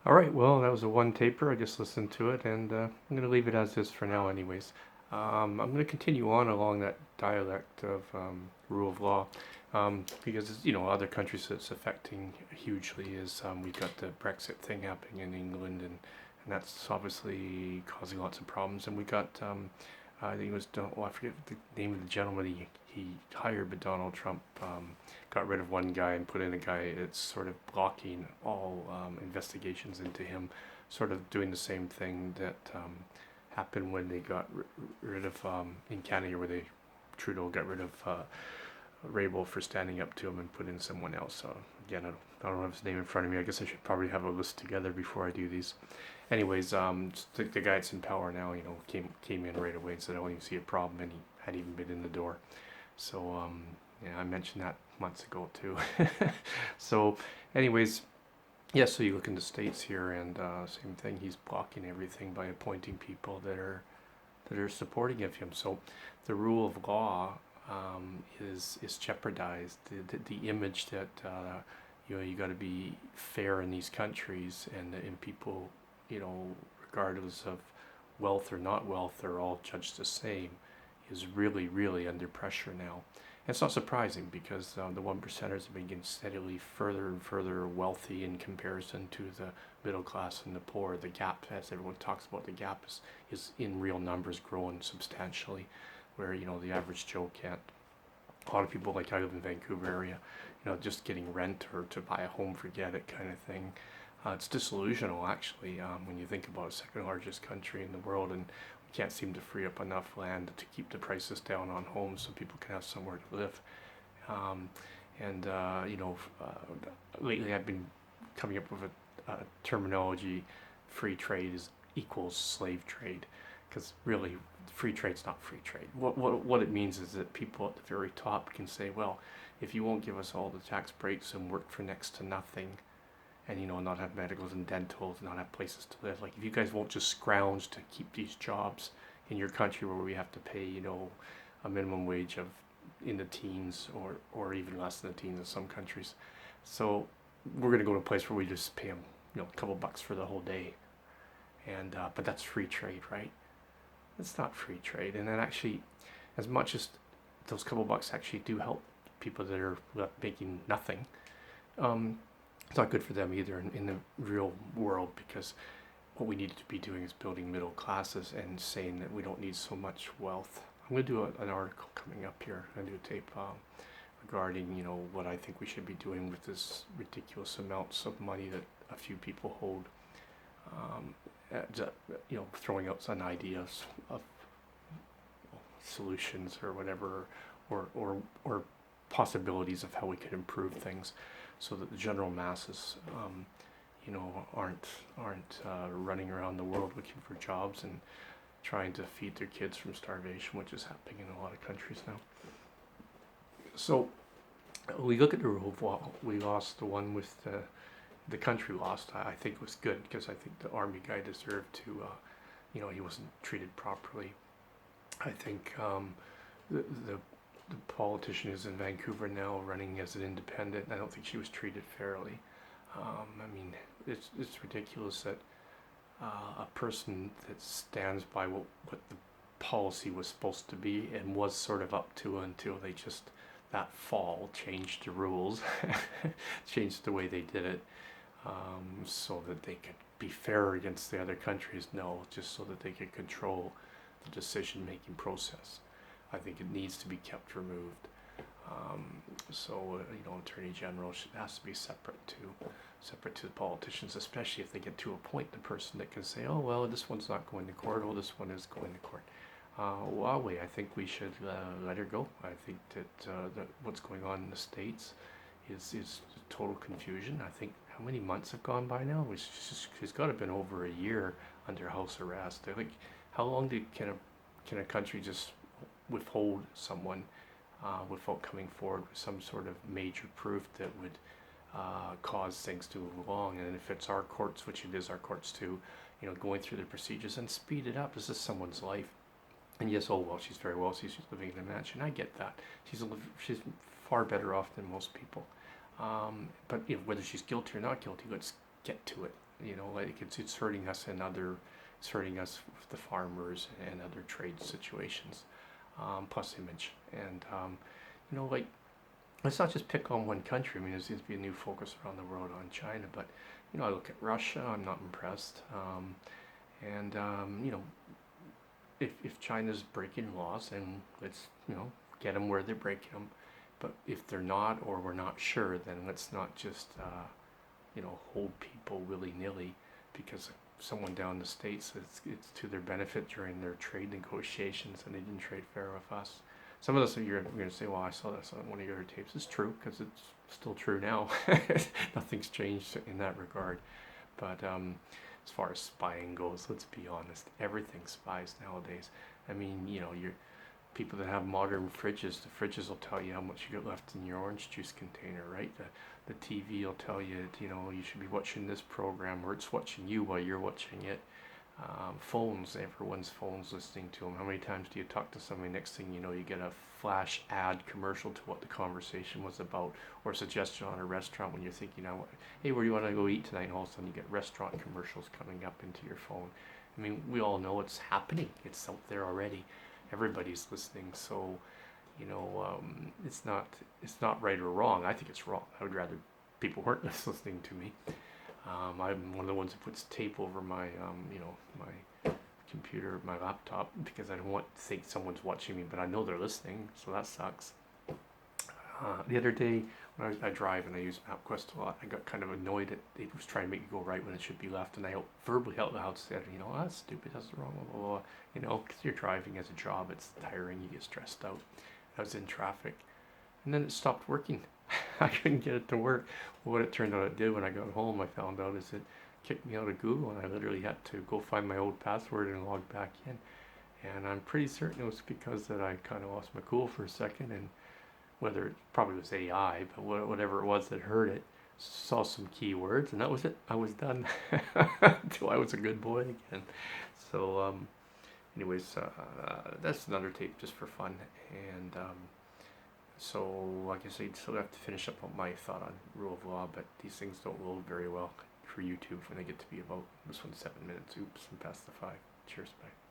All right, well, that was a one taper. I just listened to it, and I'm going to leave it as is for now, anyways. I'm going to continue on along that dialect of rule of law, because other countries it's affecting hugely. Is we've got the Brexit thing happening in England, and that's obviously causing lots of problems. And we got I think it was I forget the name of the gentleman he hired, but Donald Trump got rid of one guy and put in a guy that's sort of blocking all investigations into him, sort of doing the same thing that happened when they got rid of in Canada, where Trudeau got rid of Rabel for standing up to him and put in someone else. So again, I don't have his name in front of me. I guess I should probably have a list together before I do these. Anyways, the guy that's in power now, came in right away and said, "I don't even see a problem," and he hadn't even been in the door. So yeah, I mentioned that months ago too. So, anyways, yeah. So you look in the states here, and same thing. He's blocking everything by appointing people that are supporting of him. So, the rule of law is jeopardized. The image that you got to be fair in these countries, and people, regardless of wealth or not wealth, are all judged the same, is really, really under pressure now. And it's not surprising, because the one percenters have been getting steadily further and further wealthy in comparison to the middle class and the poor. The gap, as everyone talks about, the gap is in real numbers growing substantially, where the average Joe can't. A lot of people, like I live in Vancouver area, just getting rent or to buy a home, forget it, kind of thing. It's disillusional, actually, when you think about a second largest country in the world, and we can't seem to free up enough land to keep the prices down on homes so people can have somewhere to live. Um, and lately I've been coming up with a terminology: free trade is equals slave trade, because really free trade's not free trade. What it means is that people at the very top can say, well, if you won't give us all the tax breaks and work for next to nothing, and not have medicals and dentals, not have places to live, like if you guys won't just scrounge to keep these jobs in your country where we have to pay a minimum wage of in the teens, or even less than the teens in some countries, so we're going to go to a place where we just pay them a couple bucks for the whole day. And but that's free trade, right? It's not free trade. And then actually, as much as those couple bucks actually do help people that are making nothing, it's not good for them either in the real world, because what we need to be doing is building middle classes and saying that we don't need so much wealth. I'm going to do an article coming up here. I'm going to do a tape regarding what I think we should be doing with this ridiculous amounts of money that a few people hold. Throwing out some ideas of solutions or whatever, or possibilities of how we could improve things, so that the general masses, aren't running around the world looking for jobs and trying to feed their kids from starvation, which is happening in a lot of countries now. So we look at the rule of law. We lost the one with the country lost. I think it was good, because I think the army guy deserved to, he wasn't treated properly. I think the politician who's in Vancouver now running as an independent, I don't think she was treated fairly. I mean, it's ridiculous that a person that stands by what the policy was supposed to be and was sort of up to until they just that fall changed the rules, changed the way they did it, so that they could be fair against the other countries. No, just so that they could control the decision-making process. I think it needs to be kept removed. So Attorney General has to be separate to the politicians, especially if they get to appoint the person that can say, oh well, this one's not going to court, oh this one is going to court. Huawei, I think we should let her go. I think that what's going on in the States is total confusion. I think, how many months have gone by now? She's got to have been over a year under house arrest. Like, how long can a country just withhold someone without coming forward with some sort of major proof that would cause things to move along? And if it's our courts, which it is our courts too, going through the procedures and speed it up. This is someone's life. And yes, oh well, she's very wealthy. She's living in a mansion. I get that. She's far better off than most people. But whether she's guilty or not guilty, let's get to it. like it's hurting us in other, it's hurting us, the farmers and other trade situations, plus image. And like, let's not just pick on one country. I mean, there seems to be a new focus around the world on China, but I look at Russia, I'm not impressed. And if China's breaking laws, then let's get them where they're breaking them. But if they're not, or we're not sure, then let's not just hold people willy-nilly because someone down in the States, it's to their benefit during their trade negotiations and they didn't trade fair with us. Some of this you're going to say, well, I saw this on one of your other tapes. It's true, because it's still true now. Nothing's changed in that regard. But as far as spying goes, let's be honest, everything spies nowadays. I mean, you're people that have modern fridges, the fridges will tell you how much you got left in your orange juice container, right? The TV will tell you, you should be watching this program, or it's watching you while you're watching it. Phones, everyone's phone's listening to them. How many times do you talk to somebody, next thing you know, you get a flash ad commercial to what the conversation was about, or a suggestion on a restaurant when you're thinking, hey, where do you want to go eat tonight? And all of a sudden you get restaurant commercials coming up into your phone. I mean, we all know it's happening. It's out there already. Everybody's listening, so it's not right or wrong. I think it's wrong. I would rather people weren't listening to me. I'm one of the ones that puts tape over my my computer, my laptop, because I don't want to think someone's watching me, but I know they're listening, so that sucks. The other day when I drive and I use MapQuest a lot, I got kind of annoyed at it was trying to make me go right when it should be left, and I verbally out loud said, that's stupid, that's wrong, blah, blah, blah. Because you're driving as a job, it's tiring, you get stressed out. I was in traffic, and then it stopped working. I couldn't get it to work. Well, what it turned out it did when I got home, I found out, is it kicked me out of Google, and I literally had to go find my old password and log back in. And I'm pretty certain it was because that I kind of lost my cool for a second, and whether it probably was AI, but whatever it was that heard it, saw some keywords, and that was it. I was done until I was a good boy again. So, anyways, that's another tape just for fun. And so, like I said, still have to finish up on my thought on rule of law, but these things don't load very well for YouTube when they get to be about, this one's 7 minutes, oops, and past the 5. Cheers, bye.